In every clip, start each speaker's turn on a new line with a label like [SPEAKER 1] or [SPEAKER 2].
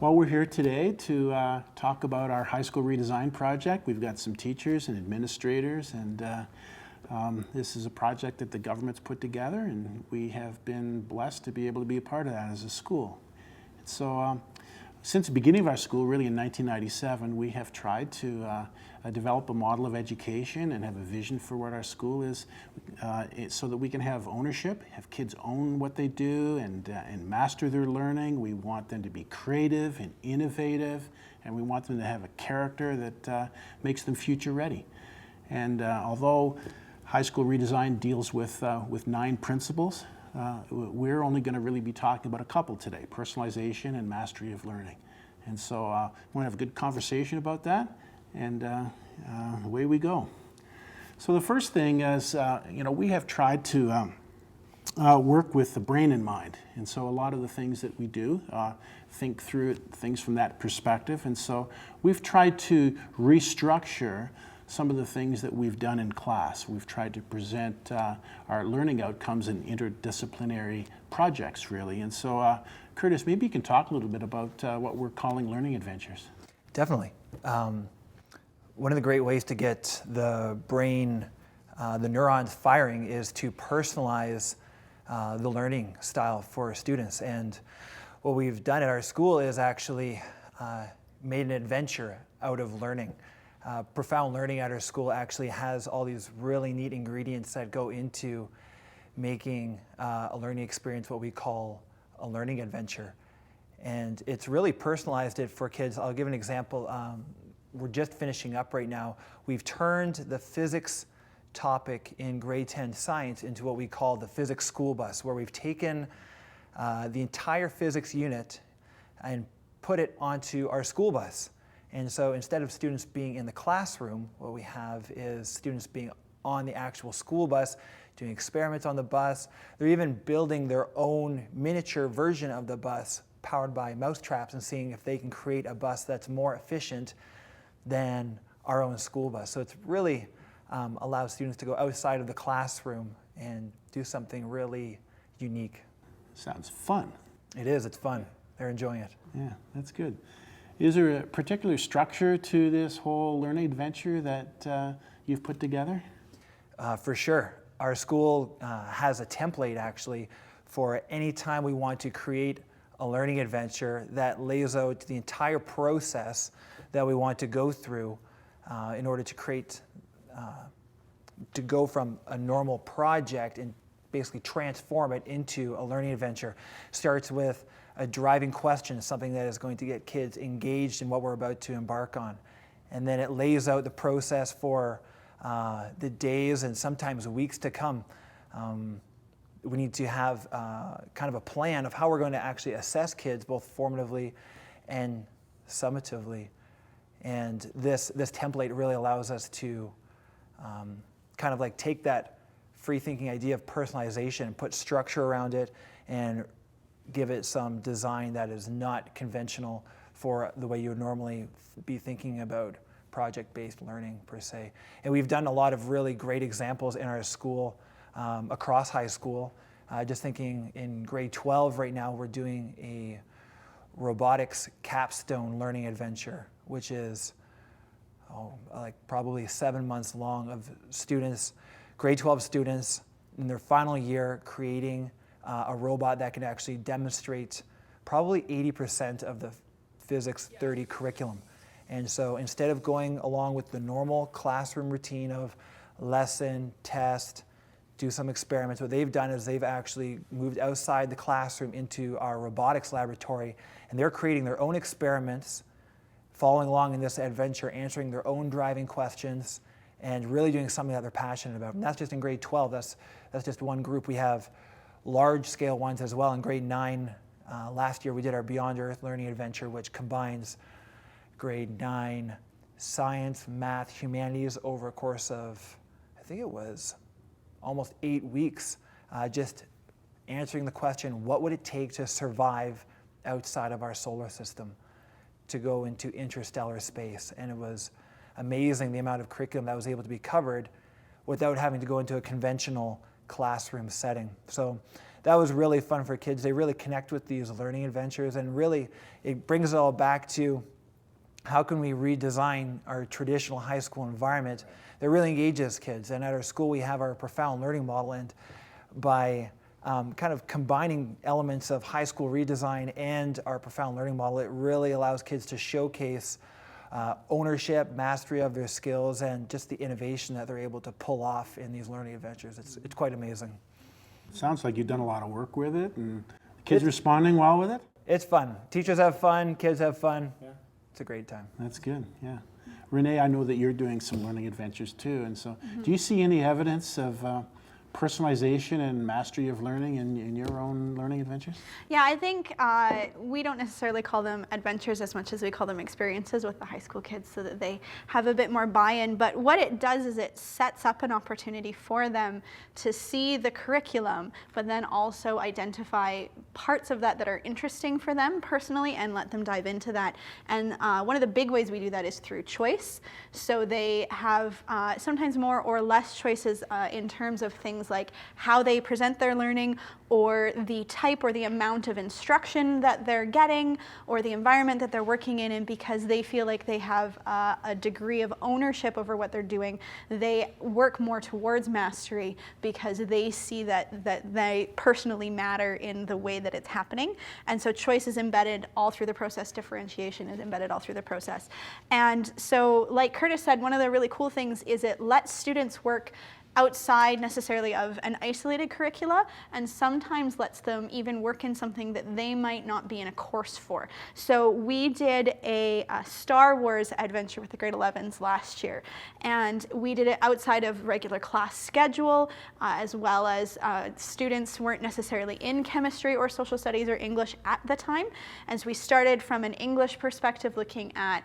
[SPEAKER 1] Well, we're here today to talk about our high school redesign project. We've got some teachers and administrators, and this is a project that the government's put together, and we have been blessed to be able to be a part of that as a school. So since the beginning of our school, really in 1997, we have tried to develop a model of education and have a vision for what our school is so that we can have ownership, have kids own what they do and master their learning. We want them to be creative and innovative, and we want them to have a character that makes them future ready. And although high school redesign deals with 9 principles, we're only going to really be talking about a couple today: personalization and mastery of learning. And so I want to have a good conversation about that, and away we go. So the first thing is, we have tried to work with the brain in mind. And so a lot of the things that we do, think through things from that perspective. And so we've tried to restructure some of the things that we've done in class. We've tried to present our learning outcomes in interdisciplinary projects, really. And so, Curtis, maybe you can talk a little bit about what we're calling learning adventures.
[SPEAKER 2] Definitely. One of the great ways to get the brain, the neurons firing, is to personalize the learning style for students. And what we've done at our school is actually made an adventure out of learning. Profound Learning at our school actually has all these really neat ingredients that go into making a learning experience what we call a learning adventure. And it's really personalized it for kids. I'll give an example. We're just finishing up right now. We've turned the physics topic in grade 10 science into what we call the physics school bus, where we've taken the entire physics unit and put it onto our school bus. And so instead of students being in the classroom, what we have is students being on the actual school bus, doing experiments on the bus. They're even building their own miniature version of the bus powered by mousetraps and seeing if they can create a bus that's more efficient than our own school bus. So it's really allows students to go outside of the classroom and do something really unique.
[SPEAKER 1] Sounds fun.
[SPEAKER 2] It is, it's fun. They're enjoying it.
[SPEAKER 1] Yeah, that's good. Is there a particular structure to this whole learning adventure that you've put together?
[SPEAKER 2] For sure. Our school has a template actually for any time we want to create a learning adventure that lays out the entire process that we want to go through in order to create, to go from a normal project and basically transform it into a learning adventure. Starts with a driving question, something that is going to get kids engaged in what we're about to embark on. And then it lays out the process for the days and sometimes weeks to come. We need to have kind of a plan of how we're going to actually assess kids both formatively and summatively. And this template really allows us to kind of like take that free thinking idea of personalization and put structure around it and give it some design that is not conventional for the way you would normally be thinking about project-based learning per se. And we've done a lot of really great examples in our school, across high school. Just thinking in grade 12 right now, we're doing a robotics capstone learning adventure, which is like probably 7 months long of students, grade 12 students in their final year creating a robot that can actually demonstrate probably 80% of the Physics 30 curriculum. And so instead of going along with the normal classroom routine of lesson, test, do some experiments, what they've done is they've actually moved outside the classroom into our robotics laboratory, and they're creating their own experiments, following along in this adventure, answering their own driving questions, and really doing something that they're passionate about. And that's just in grade 12. That's just one group. We have large-scale ones as well. In grade 9, last year we did our Beyond Earth learning adventure, which combines grade 9 science, math, humanities over a course of, I think it was almost 8 weeks, just answering the question, what would it take to survive outside of our solar system, to go into interstellar space? And it was amazing the amount of curriculum that was able to be covered without having to go into a conventional classroom setting. So that was really fun for kids. They really connect with these learning adventures, and really it brings it all back to how can we redesign our traditional high school environment that really engages kids. And at our school we have our profound learning model, and by kind of combining elements of high school redesign and our profound learning model, it really allows kids to showcase ownership, mastery of their skills, and just the innovation that they're able to pull off in these learning adventures. It's quite amazing.
[SPEAKER 1] Sounds like you've done a lot of work with it, and the kids responding well with it?
[SPEAKER 2] It's fun. Teachers have fun, kids have fun. Yeah. It's a great time.
[SPEAKER 1] That's good, yeah. Renee, I know that you're doing some learning adventures too, and so do you see any evidence of personalization and mastery of learning in your own learning adventures?
[SPEAKER 3] Yeah, I think we don't necessarily call them adventures as much as we call them experiences with the high school kids, so that they have a bit more buy-in. But what it does is it sets up an opportunity for them to see the curriculum, but then also identify parts of that that are interesting for them personally and let them dive into that. And one of the big ways we do that is through choice. So they have sometimes more or less choices in terms of things like how they present their learning, or the type or the amount of instruction that they're getting, or the environment that they're working in. And because they feel like they have a degree of ownership over what they're doing, they work more towards mastery because they see that they personally matter in the way that it's happening. And so choice is embedded all through the process, differentiation is embedded all through the process. And so, like Curtis said, one of the really cool things is it lets students work outside necessarily of an isolated curricula, and sometimes lets them even work in something that they might not be in a course for. So we did a Star Wars adventure with the grade 11s last year, and we did it outside of regular class schedule, as well as students weren't necessarily in chemistry or social studies or English at the time. And so we started from an English perspective, looking at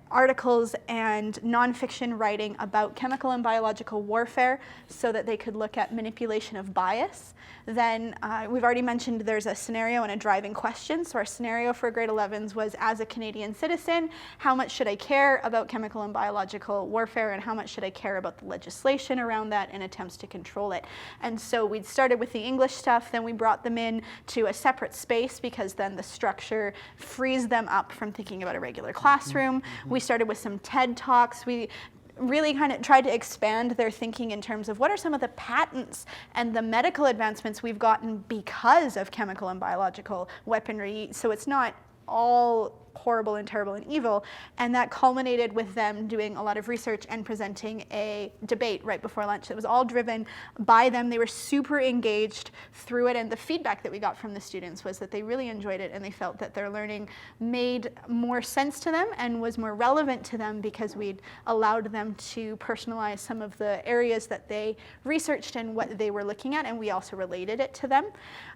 [SPEAKER 3] articles and nonfiction writing about chemical and biological warfare, so that they could look at manipulation of bias. Then we've already mentioned there's a scenario and a driving question. So our scenario for grade 11s was, as a Canadian citizen, how much should I care about chemical and biological warfare, and how much should I care about the legislation around that and attempts to control it? And so we'd started with the English stuff, then we brought them in to a separate space, because then the structure frees them up from thinking about a regular classroom. We started with some TED Talks. We really kind of tried to expand their thinking in terms of what are some of the patents and the medical advancements we've gotten because of chemical and biological weaponry. So it's not all horrible and terrible and evil. And that culminated with them doing a lot of research and presenting a debate right before lunch. It was all driven by them. They were super engaged through it, and the feedback that we got from the students was that they really enjoyed it, and they felt that their learning made more sense to them and was more relevant to them because we'd allowed them to personalize some of the areas that they researched and what they were looking at, and we also related it to them.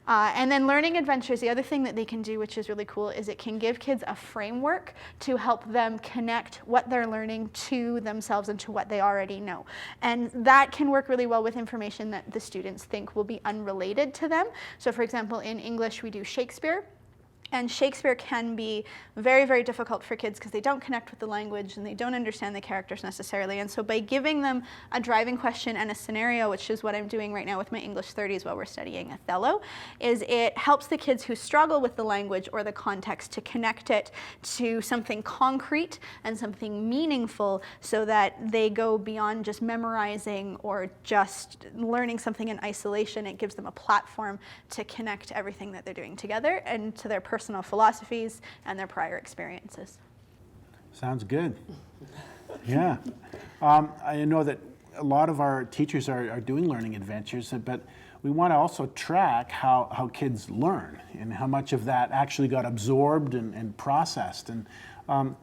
[SPEAKER 3] And then learning adventures, the other thing that they can do, which is really cool, is it can give kids a framework to help them connect what they're learning to themselves and to what they already know. And that can work really well with information that the students think will be unrelated to them. So for example, in English, we do Shakespeare. And Shakespeare can be very, very difficult for kids because they don't connect with the language and they don't understand the characters necessarily. And so by giving them a driving question and a scenario, which is what I'm doing right now with my English 30s while we're studying Othello, is it helps the kids who struggle with the language or the context to connect it to something concrete and something meaningful, so that they go beyond just memorizing or just learning something in isolation. It gives them a platform to connect everything that they're doing together and to their personal philosophies and their prior experiences.
[SPEAKER 1] Sounds good. Yeah. I know that a lot of our teachers are doing learning adventures, but we want to also track how kids learn and how much of that actually got absorbed and processed. And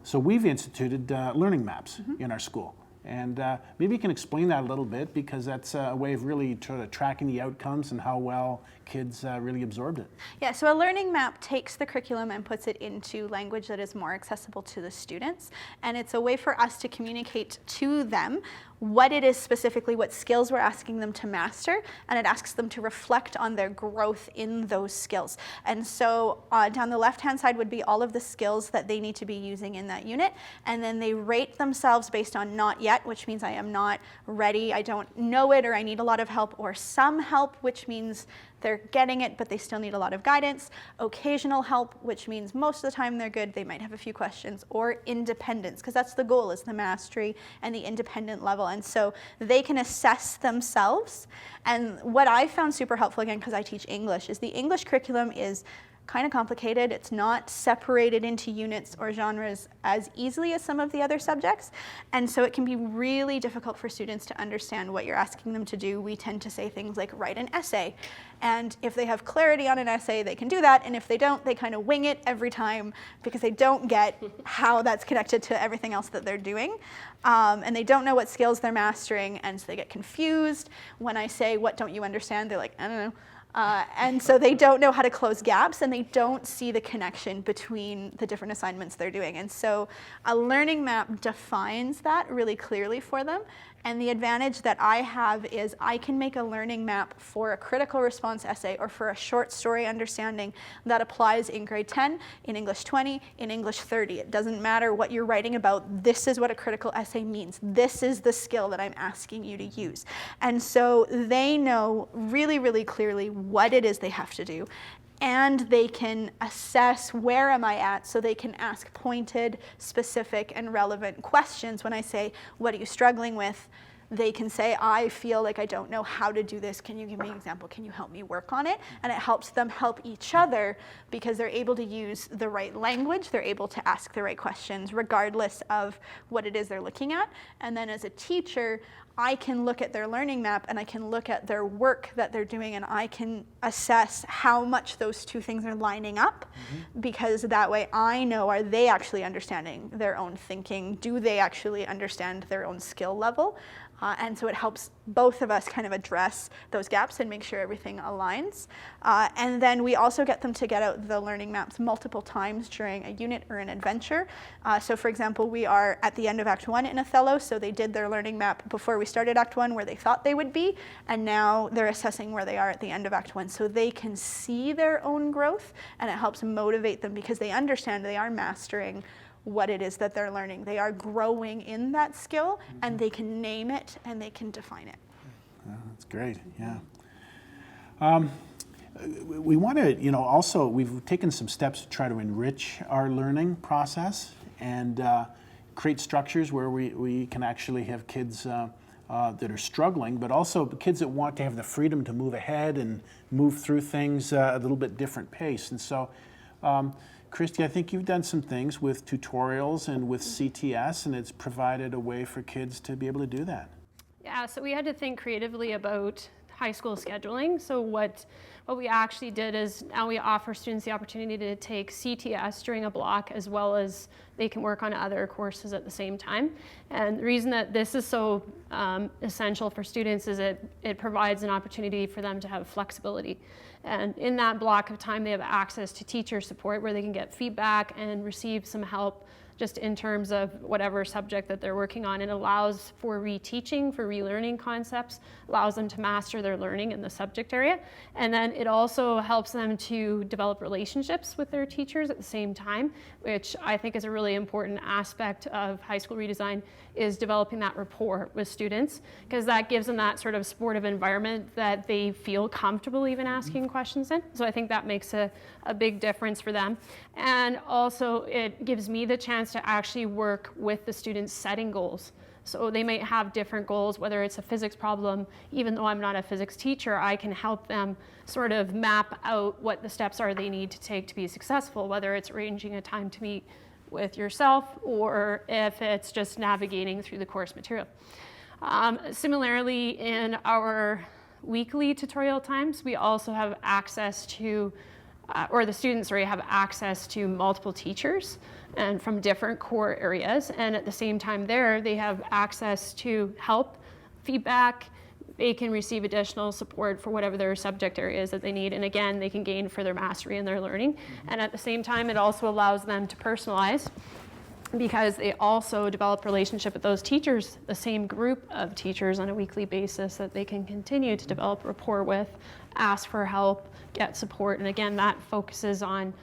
[SPEAKER 1] so we've instituted learning maps in our school. And maybe you can explain that a little bit, because that's a way of really sort of tracking the outcomes and how well kids really absorbed it.
[SPEAKER 3] Yeah, so a learning map takes the curriculum and puts it into language that is more accessible to the students. And it's a way for us to communicate to them what it is specifically, what skills we're asking them to master, and it asks them to reflect on their growth in those skills. And so down the left-hand side would be all of the skills that they need to be using in that unit, and then they rate themselves based on not yet, which means I am not ready, I don't know it, or I need a lot of help, or some help, which means they're getting it, but they still need a lot of guidance. Occasional help, which means most of the time they're good, they might have a few questions. Or independence, because that's the goal, is the mastery and the independent level. And so they can assess themselves. And what I found super helpful, again, because I teach English, is the English curriculum is kind of complicated. It's not separated into units or genres as easily as some of the other subjects. And so it can be really difficult for students to understand what you're asking them to do. We tend to say things like write an essay. And if they have clarity on an essay, they can do that. And if they don't, they kind of wing it every time because they don't get how that's connected to everything else that they're doing. And they don't know what skills they're mastering. And so they get confused. When I say, what don't you understand? They're like, I don't know. And so they don't know how to close gaps, and they don't see the connection between the different assignments they're doing. And so a learning map defines that really clearly for them. And the advantage that I have is I can make a learning map for a critical response essay or for a short story understanding that applies in grade 10, in English 20, in English 30. It doesn't matter what you're writing about. This is what a critical essay means. This is the skill that I'm asking you to use. And so they know really, really clearly what it is they have to do. And they can assess where am I at, so they can ask pointed, specific, and relevant questions. When I say, what are you struggling with? They can say, I feel like I don't know how to do this. Can you give me an example? Can you help me work on it? And it helps them help each other because they're able to use the right language. They're able to ask the right questions regardless of what it is they're looking at. And then as a teacher, I can look at their learning map and I can look at their work that they're doing and I can assess how much those two things are lining up because that way I know, are they actually understanding their own thinking? Do they actually understand their own skill level? And so it helps both of us kind of address those gaps and make sure everything aligns. And then we also get them to get out the learning maps multiple times during a unit or an adventure. So for example, we are at the end of Act 1 in Othello, so they did their learning map before we started Act 1 where they thought they would be, and now they're assessing where they are at the end of Act 1 so they can see their own growth, and it helps motivate them because they understand they are mastering what it is that they're learning. They are growing in that skill, and they can name it and they can define it.
[SPEAKER 1] That's great, yeah. We want to, also, we've taken some steps to try to enrich our learning process and create structures where we can actually have kids that are struggling, but also kids that want to have the freedom to move ahead and move through things at a little bit different pace. And so, Christy, I think you've done some things with tutorials and with CTS, and it's provided a way for kids to be able to do that.
[SPEAKER 4] Yeah, so we had to think creatively about high school scheduling. So what we actually did is now we offer students the opportunity to take CTS during a block as well as they can work on other courses at the same time. And the reason that this is so essential for students is it provides an opportunity for them to have flexibility. And in that block of time, they have access to teacher support where they can get feedback and receive some help just in terms of whatever subject that they're working on. It allows for reteaching, for relearning concepts, allows them to master their learning in the subject area. And then it also helps them to develop relationships with their teachers at the same time, which I think is a really important aspect of high school redesign, is developing that rapport with students, because that gives them that sort of supportive environment that they feel comfortable even asking questions in. So I think that makes a big difference for them. And also it gives me the chance to actually work with the students setting goals. So they might have different goals, whether it's a physics problem. Even though I'm not a physics teacher, I can help them sort of map out what the steps are they need to take to be successful, whether it's arranging a time to meet with yourself or if it's just navigating through the course material. Similarly, in our weekly tutorial times, we also have access to or the students have access to multiple teachers and from different core areas. And at the same time there, they have access to help, feedback. They can receive additional support for whatever their subject areas that they need. And again, they can gain further mastery in their learning. And at the same time, it also allows them to personalize because they also develop relationship with those teachers, the same group of teachers on a weekly basis that they can continue to develop rapport with, ask for help, get support. And again, that focuses on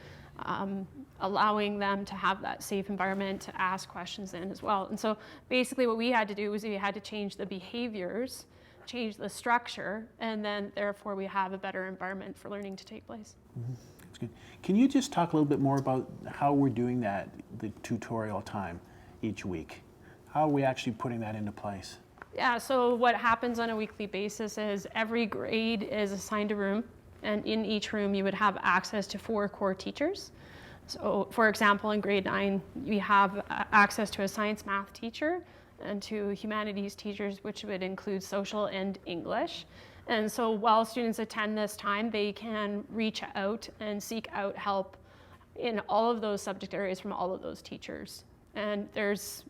[SPEAKER 4] allowing them to have that safe environment to ask questions in as well. And so basically what we had to do was we had to change the behaviors, change the structure, and then therefore we have a better environment for learning to take place.
[SPEAKER 1] Mm-hmm. That's good. Can you just talk a little bit more about how we're doing that, the tutorial time each week? How are we actually putting that into place?
[SPEAKER 4] Yeah, so what happens on a weekly basis is every grade is assigned a room, and in each room you would have access to 4 core teachers. So for example, in grade 9, we have access to a science math teacher and to humanities teachers, which would include social and English. And so while students attend this time, they can reach out and seek out help in all of those subject areas from all of those teachers. And there's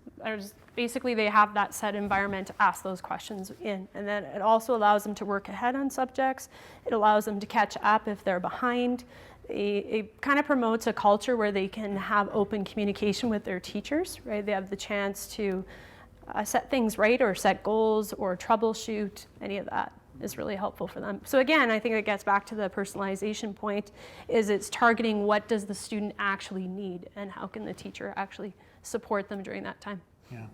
[SPEAKER 4] basically they have that set environment to ask those questions in. And then it also allows them to work ahead on subjects. It allows them to catch up if they're behind. It kind of promotes a culture where they can have open communication with their teachers, right? They have the chance to set things right or set goals or troubleshoot. Any of that is really helpful for them. So again, I think it gets back to the personalization point, is it's targeting what does the student actually need and how can the teacher actually support them during that time.
[SPEAKER 1] Yeah.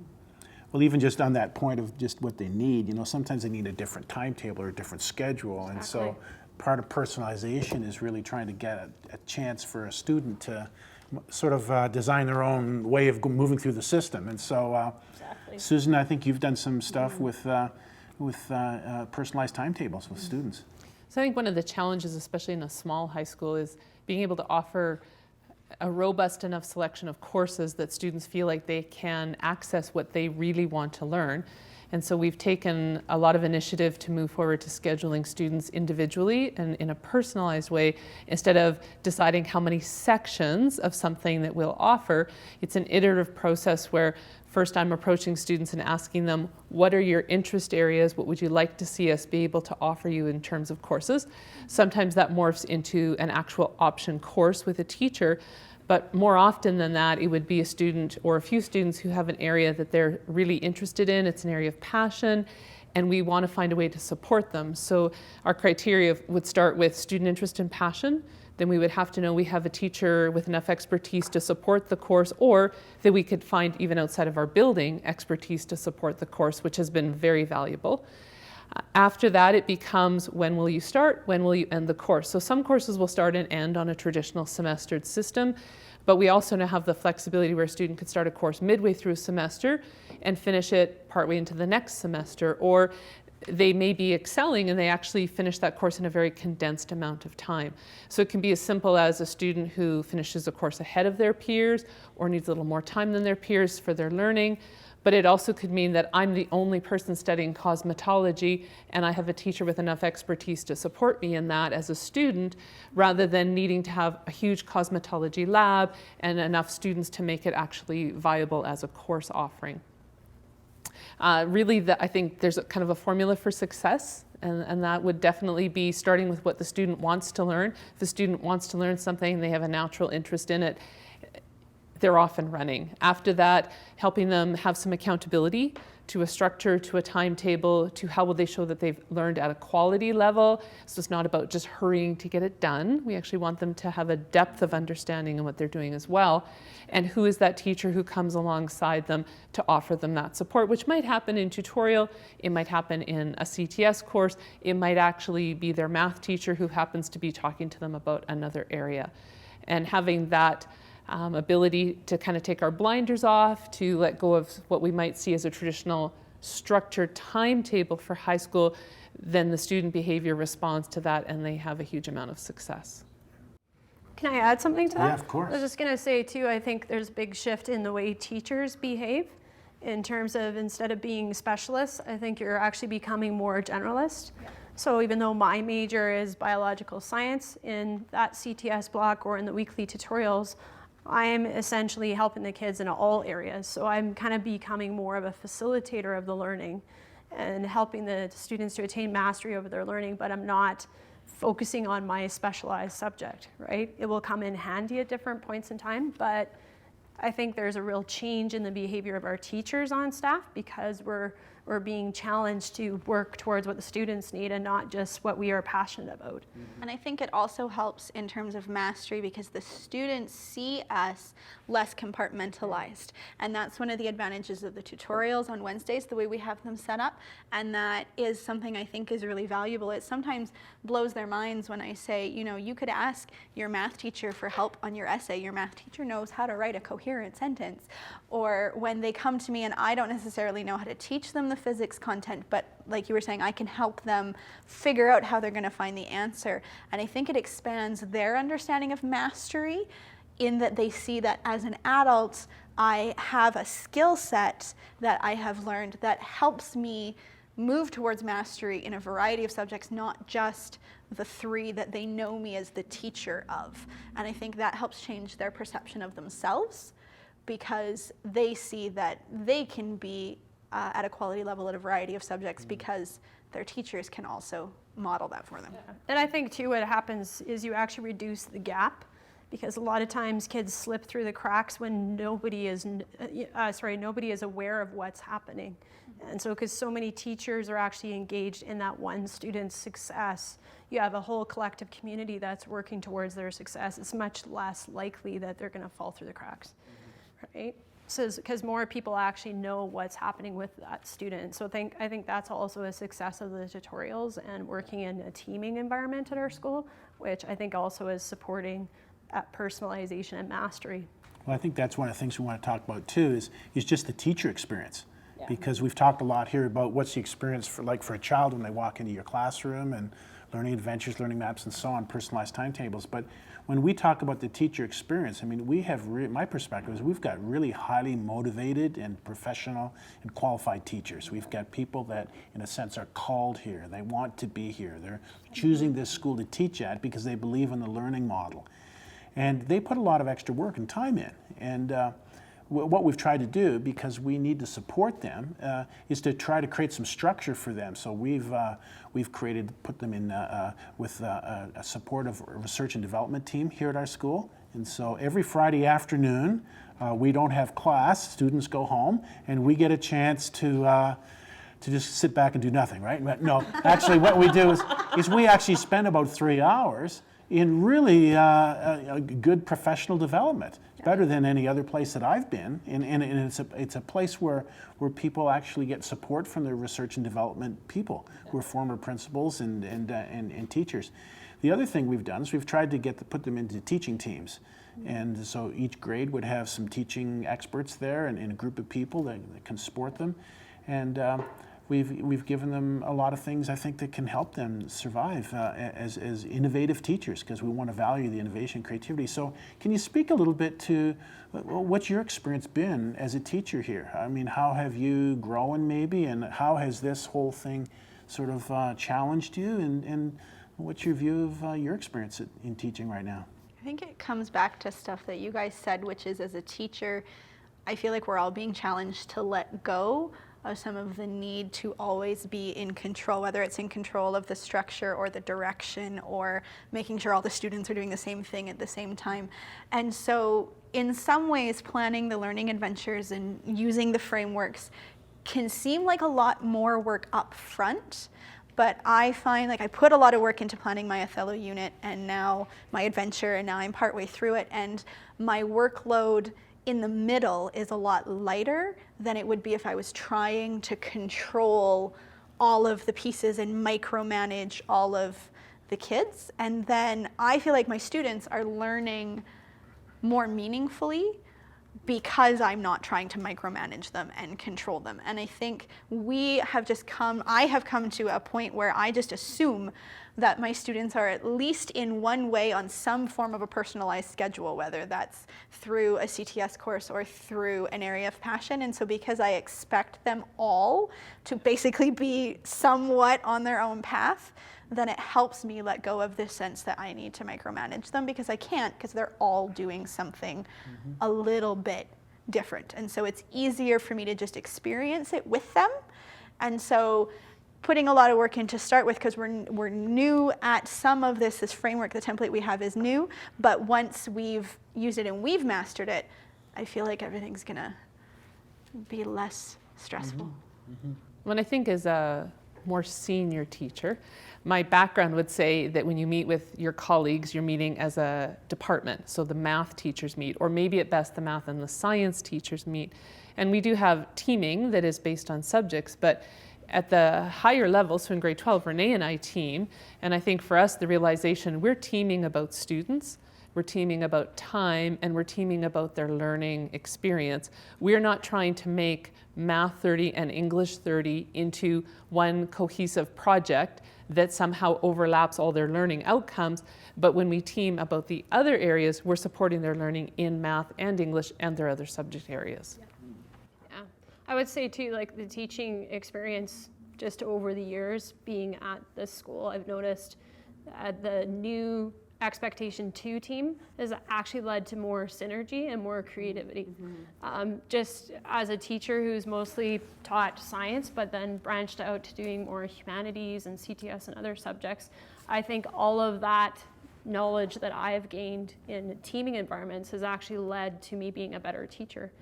[SPEAKER 1] Well, even just on that point of just what they need, you know, sometimes they need a different timetable or a different schedule.
[SPEAKER 4] Exactly.
[SPEAKER 1] And so part of personalization is really trying to get a chance for a student to sort of design their own way of moving through the system. And so,
[SPEAKER 4] Exactly.
[SPEAKER 1] Susan, I think you've done some stuff with personalized timetables with students.
[SPEAKER 5] So I think one of the challenges, especially in a small high school, is being able to offer a robust enough selection of courses that students feel like they can access what they really want to learn. And so we've taken a lot of initiative to move forward to scheduling students individually and in a personalized way. Instead of deciding how many sections of something that we'll offer, it's an iterative process where first I'm approaching students and asking them, what are your interest areas? What would you like to see us be able to offer you in terms of courses? Sometimes that morphs into an actual option course with a teacher. But more often than that, it would be a student or a few students who have an area that they're really interested in. It's an area of passion, and we want to find a way to support them. So our criteria would start with student interest and passion. Then we would have to know we have a teacher with enough expertise to support the course, or that we could find even outside of our building expertise to support the course, which has been very valuable. After that, it becomes when will you start, when will you end the course. So some courses will start and end on a traditional semestered system, but we also now have the flexibility where a student could start a course midway through a semester and finish it partway into the next semester, or they may be excelling and they actually finish that course in a very condensed amount of time. So it can be as simple as a student who finishes a course ahead of their peers or needs a little more time than their peers for their learning. But it also could mean that I'm the only person studying cosmetology and I have a teacher with enough expertise to support me in that as a student, rather than needing to have a huge cosmetology lab and enough students to make it actually viable as a course offering. I think there's a kind of a formula for success, and that would definitely be starting with what the student wants to learn. If the student wants to learn something and they have a natural interest in it, they're off and running. After that, helping them have some accountability to a structure, to a timetable, to how will they show that they've learned at a quality level. So it's not about just hurrying to get it done. We actually want them to have a depth of understanding in what they're doing as well. And who is that teacher who comes alongside them to offer them that support, which might happen in tutorial, it might happen in a CTS course, it might actually be their math teacher who happens to be talking to them about another area. And having that ability to kind of take our blinders off, to let go of what we might see as a traditional structured timetable for high school, then the student behavior responds to that and they have a huge amount of success.
[SPEAKER 4] Can I add something to that?
[SPEAKER 1] Yeah, of course.
[SPEAKER 4] I was just going to say too, I think there's a big shift in the way teachers behave in terms of, instead of being specialists, I think you're actually becoming more generalist. Yeah. So even though my major is biological science, in that CTS block or in the weekly tutorials, I'm essentially helping the kids in all areas. So I'm kind of becoming more of a facilitator of the learning and helping the students to attain mastery over their learning, but I'm not focusing on my specialized subject, right? It will come in handy at different points in time, but I think there's a real change in the behavior of our teachers on staff because we're being challenged to work towards what the students need and not just what we are passionate about.
[SPEAKER 3] And I think it also helps in terms of mastery because the students see us less compartmentalized. And that's one of the advantages of the tutorials on Wednesdays, the way we have them set up. And that is something I think is really valuable. It sometimes blows their minds when I say, you know, you could ask your math teacher for help on your essay. Your math teacher knows how to write a coherent sentence. Or when they come to me and I don't necessarily know how to teach them the physics content, but like you were saying, I can help them figure out how they're going to find the answer. And I think it expands their understanding of mastery in that they see that as an adult, I have a skill set that I have learned that helps me move towards mastery in a variety of subjects, not just the 3 that they know me as the teacher of. And I think that helps change their perception of themselves because they see that they can be at a quality level at a variety of subjects because their teachers can also model that for them.
[SPEAKER 4] And I think too what happens is you actually reduce the gap because a lot of times kids slip through the cracks when nobody is aware of what's happening. And so because so many teachers are actually engaged in that one student's success, you have a whole collective community that's working towards their success. It's much less likely that they're going to fall through the cracks, right? So because more people actually know what's happening with that student. So I think that's also a success of the tutorials and working in a teaming environment at our school, which I think also is supporting personalization and mastery.
[SPEAKER 1] Well, I think that's one of the things we want to talk about too is just the teacher experience. Because we've talked a lot here about what's the experience for a child when they walk into your classroom and learning adventures, learning maps and so on, personalized timetables. But when we talk about the teacher experience, I mean, we have, my perspective is we've got really highly motivated and professional and qualified teachers. We've got people that, in a sense, are called here. They want to be here. They're choosing this school to teach at because they believe in the learning model. And they put a lot of extra work and time in. And what we've tried to do, because we need to support them, is to try to create some structure for them. So we've put them in with a supportive research and development team here at our school. And so every Friday afternoon, we don't have class. Students go home, and we get a chance to just sit back and do nothing, right? But no, actually, what we do is we actually spend about 3 hours in really a good professional development. It's better than any other place that I've been, and it's a place where people actually get support from their research and development people who are former principals and teachers. The other thing we've done is we've tried to put them into teaching teams. And so each grade would have some teaching experts there and a group of people that can support them. And we've given them a lot of things I think that can help them survive as innovative teachers, because we want to value the innovation and creativity. So can you speak a little bit to what's your experience been as a teacher here? I mean, how have you grown maybe, and how has this whole thing sort of challenged you, and what's your view of your experience in teaching right now?
[SPEAKER 3] I think it comes back to stuff that you guys said, which is, as a teacher, I feel like we're all being challenged to let go of some of the need to always be in control, whether it's in control of the structure or the direction or making sure all the students are doing the same thing at the same time. And so in some ways, planning the learning adventures and using the frameworks can seem like a lot more work up front. But I find like I put a lot of work into planning my Othello unit and now my adventure, and now I'm partway through it, and my workload in the middle is a lot lighter than it would be if I was trying to control all of the pieces and micromanage all of the kids. And then I feel like my students are learning more meaningfully because I'm not trying to micromanage them and control them. And I think I have come to a point where I just assume that my students are at least in one way on some form of a personalized schedule, whether that's through a CTS course or through an area of passion. And so because I expect them all to basically be somewhat on their own path, then it helps me let go of this sense that I need to micromanage them, because I can't, because they're all doing something a little bit different. And so it's easier for me to just experience it with them. And so putting a lot of work in to start with, because we're new at some of this framework, the template we have is new, but once we've used it and we've mastered it, I feel like everything's gonna be less stressful.
[SPEAKER 5] When I think as a more senior teacher, my background would say that when you meet with your colleagues, you're meeting as a department. So the math teachers meet, or maybe at best the math and the science teachers meet. And we do have teaming that is based on subjects, but at the higher level, so in grade 12, Renee and I team, and I think for us the realization, we're teaming about students, we're teaming about time, and we're teaming about their learning experience. We're not trying to make Math 30 and English 30 into one cohesive project that somehow overlaps all their learning outcomes, but when we team about the other areas, we're supporting their learning in math and English and their other subject areas.
[SPEAKER 4] Yeah, I would say too, like the teaching experience just over the years being at this school, I've noticed the new expectation 2 team has actually led to more synergy and more creativity. Just as a teacher who's mostly taught science but then branched out to doing more humanities and CTS and other subjects, I think all of that knowledge that I have gained in teaming environments has actually led to me being a better teacher,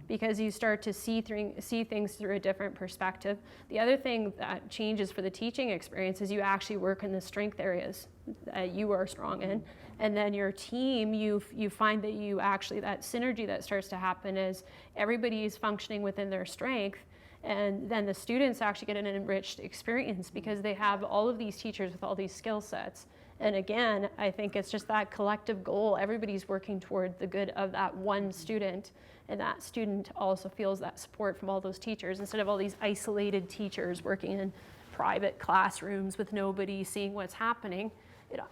[SPEAKER 4] because you start to see things through a different perspective. The other thing that changes for the teaching experience is you actually work in the strength areas that you are strong in, and then your team, you find that you actually, that synergy that starts to happen is everybody is functioning within their strength, and then the students actually get an enriched experience because they have all of these teachers with all these skill sets. And again, I think it's just that collective goal. Everybody's working toward the good of that one student, and that student also feels that support from all those teachers instead of all these isolated teachers working in private classrooms with nobody seeing what's happening.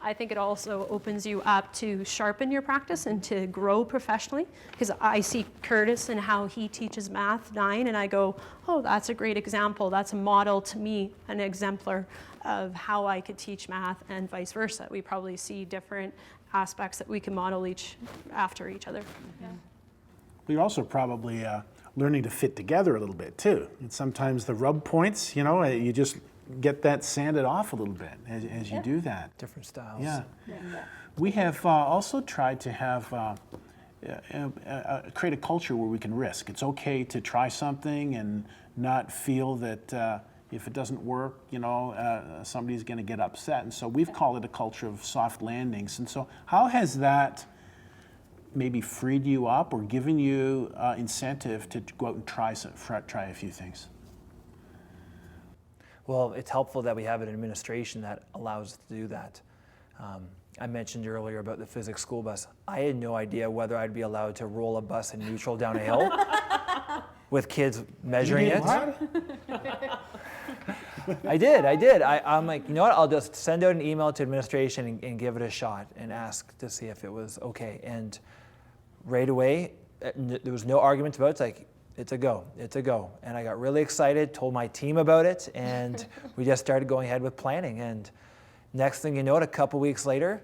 [SPEAKER 4] I think it also opens you up to sharpen your practice and to grow professionally, because I see Curtis and how he teaches Math 9 and I go, oh, that's a great example. That's a model to me, an exemplar of how I could teach math, and vice versa. We probably see different aspects that we can model after each other. Yeah.
[SPEAKER 1] We're also probably learning to fit together a little bit too. And sometimes the rub points, you just get that sanded off a little bit as you do that.
[SPEAKER 2] Different styles.
[SPEAKER 1] Yeah. We have also tried to have create a culture where we can risk. It's okay to try something and not feel that if it doesn't work, somebody's going to get upset. And so we've called it a culture of soft landings. And so how has that maybe freed you up or given you incentive to go out and try a few things?
[SPEAKER 2] Well, it's helpful that we have an administration that allows us to do that. I mentioned earlier about the physics school bus. I had no idea whether I'd be allowed to roll a bus in neutral down a hill with kids measuring it. I did. I'm like, you know what? I'll just send out an email to administration and give it a shot and ask to see if it was okay. And right away, there was no argument about it. It's like, it's a go. And I got really excited, told my team about it, and we just started going ahead with planning. And next thing you know, a couple weeks later,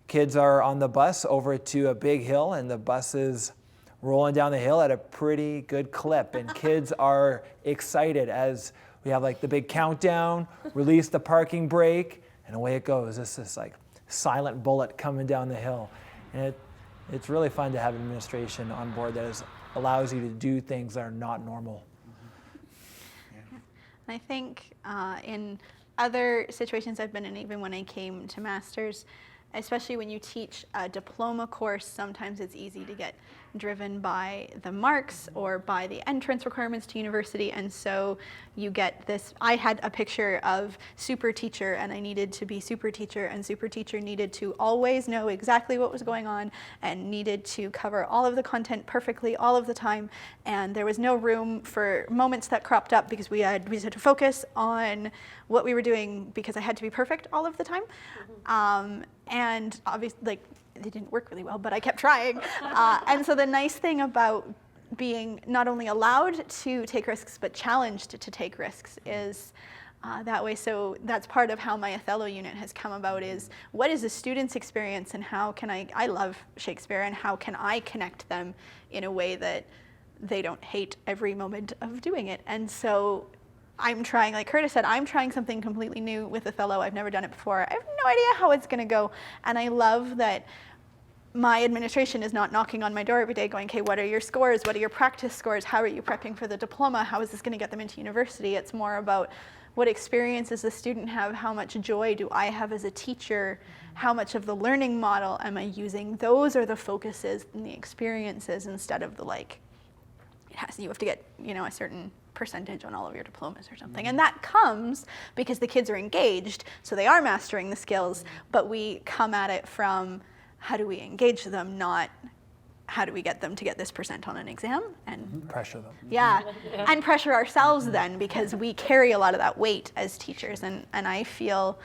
[SPEAKER 2] kids are on the bus over to a big hill, and the bus is rolling down the hill at a pretty good clip. And kids are excited as we have like the big countdown, release the parking brake, and away it goes. It's this like silent bullet coming down the hill. And it's really fun to have an administration on board that allows you to do things that are not normal.
[SPEAKER 3] I think in other situations I've been in, even when I came to Masters, especially when you teach a diploma course, sometimes it's easy to get driven by the marks or by the entrance requirements to university, and so you get this. I had a picture of super teacher, and I needed to be super teacher, and super teacher needed to always know exactly what was going on and needed to cover all of the content perfectly all of the time, and there was no room for moments that cropped up because we had to focus on what we were doing because I had to be perfect all of the time. And obviously, they didn't work really well, but I kept trying. And so the nice thing about being not only allowed to take risks, but challenged to take risks is that way. So that's part of how my Othello unit has come about, is what is the student's experience and how can I love Shakespeare, and how can I connect them in a way that they don't hate every moment of doing it. And so I'm trying, like Curtis said, I'm trying something completely new with Othello. I've never done it before. I have no idea how it's going to go. And I love that my administration is not knocking on my door every day going, okay, what are your scores? What are your practice scores? How are you prepping for the diploma? How is this going to get them into university? It's more about what experience does the student have? How much joy do I have as a teacher? How much of the learning model am I using? Those are the focuses and the experiences instead of the like, you have to get, a certain percentage on all of your diplomas or something. And that comes because the kids are engaged, so they are mastering the skills, but we come at it from how do we engage them, not how do we get them to get this % on an exam, and
[SPEAKER 2] Pressure them.
[SPEAKER 3] yeah, and pressure ourselves then, because we carry a lot of that weight as teachers, and I feel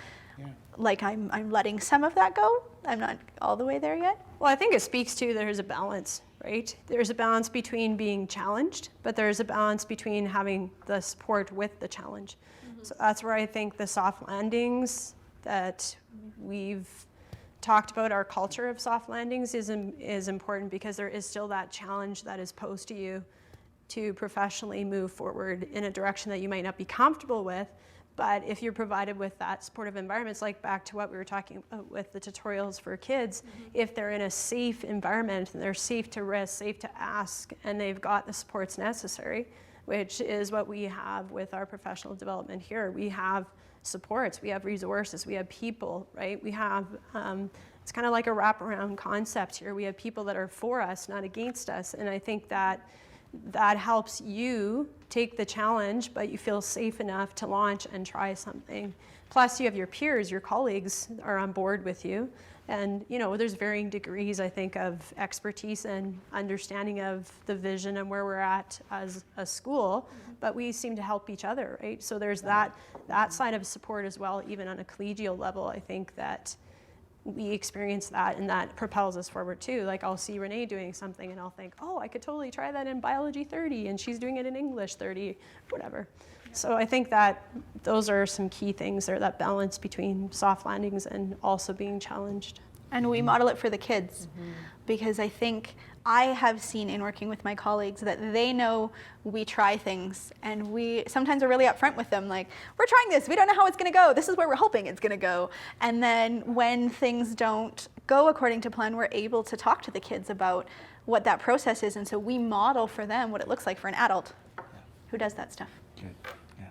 [SPEAKER 3] like I'm letting some of that go. I'm not all the way there yet.
[SPEAKER 6] Well, I think it speaks to there's a balance, right? There's a balance between being challenged, but there's a balance between having the support with the challenge. So that's where I think the soft landings that we've talked about, our culture of soft landings is important, because there is still that challenge that is posed to you to professionally move forward in a direction that you might not be comfortable with. But if you're provided with that supportive environment, it's like back to what we were talking about with the tutorials for kids, if they're in a safe environment and they're safe to risk, safe to ask, and they've got the supports necessary, which is what we have with our professional development here. We have supports, we have resources, we have people, right? We have, it's kind of like a wraparound concept here. We have people that are for us, not against us. And I think that helps you take the challenge, but you feel safe enough to launch and try something. Plus you have your peers, your colleagues are on board with you. And there's varying degrees, I think, of expertise and understanding of the vision and where we're at as a school, but we seem to help each other, right? So there's that side of support as well, even on a collegial level. I think that we experience that, and that propels us forward too. Like I'll see Renee doing something and I'll think, oh, I could totally try that in biology 30, and she's doing it in English 30, whatever. So I think that those are some key things there, that balance between soft landings and also being challenged.
[SPEAKER 3] And we model it for the kids, because I think I have seen in working with my colleagues that they know we try things, and we sometimes are really upfront with them, like, we're trying this, we don't know how it's going to go, this is where we're hoping it's going to go. And then when things don't go according to plan, we're able to talk to the kids about what that process is, and so we model for them what it looks like for an adult who does that stuff.
[SPEAKER 1] Good. Yeah.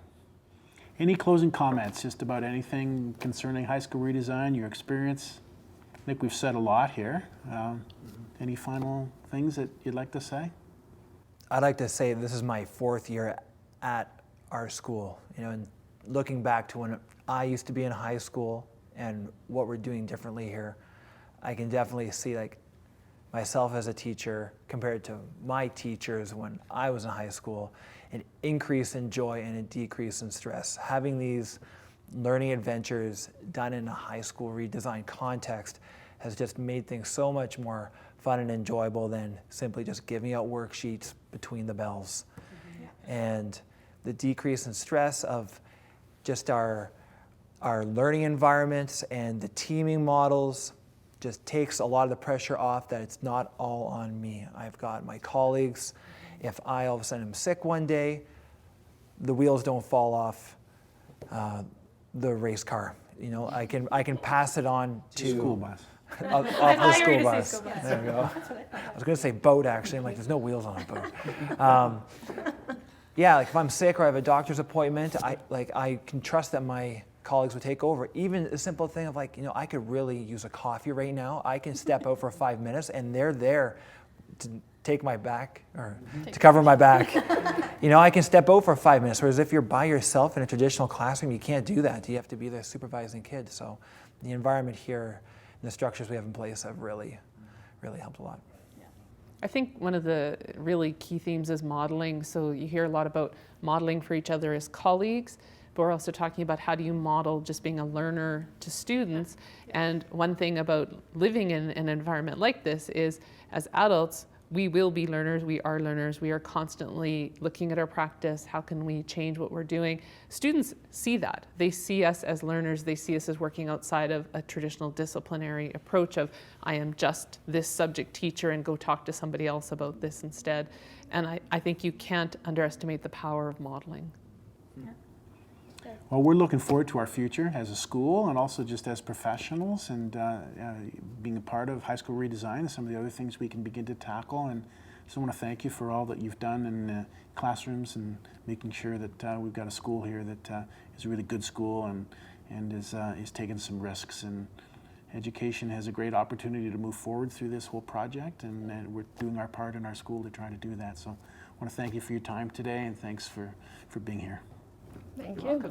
[SPEAKER 1] Any closing comments just about anything concerning high school redesign, your experience? I think we've said a lot here. Any final things that you'd like to say?
[SPEAKER 2] I'd like to say this is my 4th year at our school. And looking back to when I used to be in high school and what we're doing differently here, I can definitely see like myself as a teacher compared to my teachers when I was in high school, an increase in joy and a decrease in stress. Having these learning adventures done in a high school redesign context has just made things so much more fun and enjoyable than simply just giving out worksheets between the bells. And the decrease in stress of just our learning environments and the teaming models just takes a lot of the pressure off, that it's not all on me. I've got my colleagues. If I all of a sudden am sick one day, the wheels don't fall off the race car. I can pass it on to
[SPEAKER 1] School bus.
[SPEAKER 2] off the school bus. There we go. I was going to say boat, actually. I'm like, there's no wheels on a boat. Yeah, like if I'm sick or I have a doctor's appointment, I can trust that my colleagues would take over. Even a simple thing of like, I could really use a coffee right now. I can step out for 5 minutes, and they're there to take my back, or to cover my back. I can step out for 5 minutes, whereas if you're by yourself in a traditional classroom, you can't do that. You have to be there supervising kids. So the environment here and the structures we have in place have really, really helped a lot.
[SPEAKER 5] I think one of the really key themes is modeling. So you hear a lot about modeling for each other as colleagues, but we're also talking about how do you model just being a learner to students. And one thing about living in an environment like this is, as adults, we will be learners, we are learners, we are constantly looking at our practice, how can we change what we're doing? Students see that. They see us as learners, they see us as working outside of a traditional disciplinary approach of, I am just this subject teacher and go talk to somebody else about this instead. And I think you can't underestimate the power of modeling.
[SPEAKER 1] Well, we're looking forward to our future as a school and also just as professionals, and being a part of High School Redesign and some of the other things we can begin to tackle. And just want to thank you for all that you've done in classrooms and making sure that we've got a school here that is a really good school and is taking some risks. And education has a great opportunity to move forward through this whole project, and we're doing our part in our school to try to do that. So I want to thank you for your time today, and thanks for being here.
[SPEAKER 4] Thank you.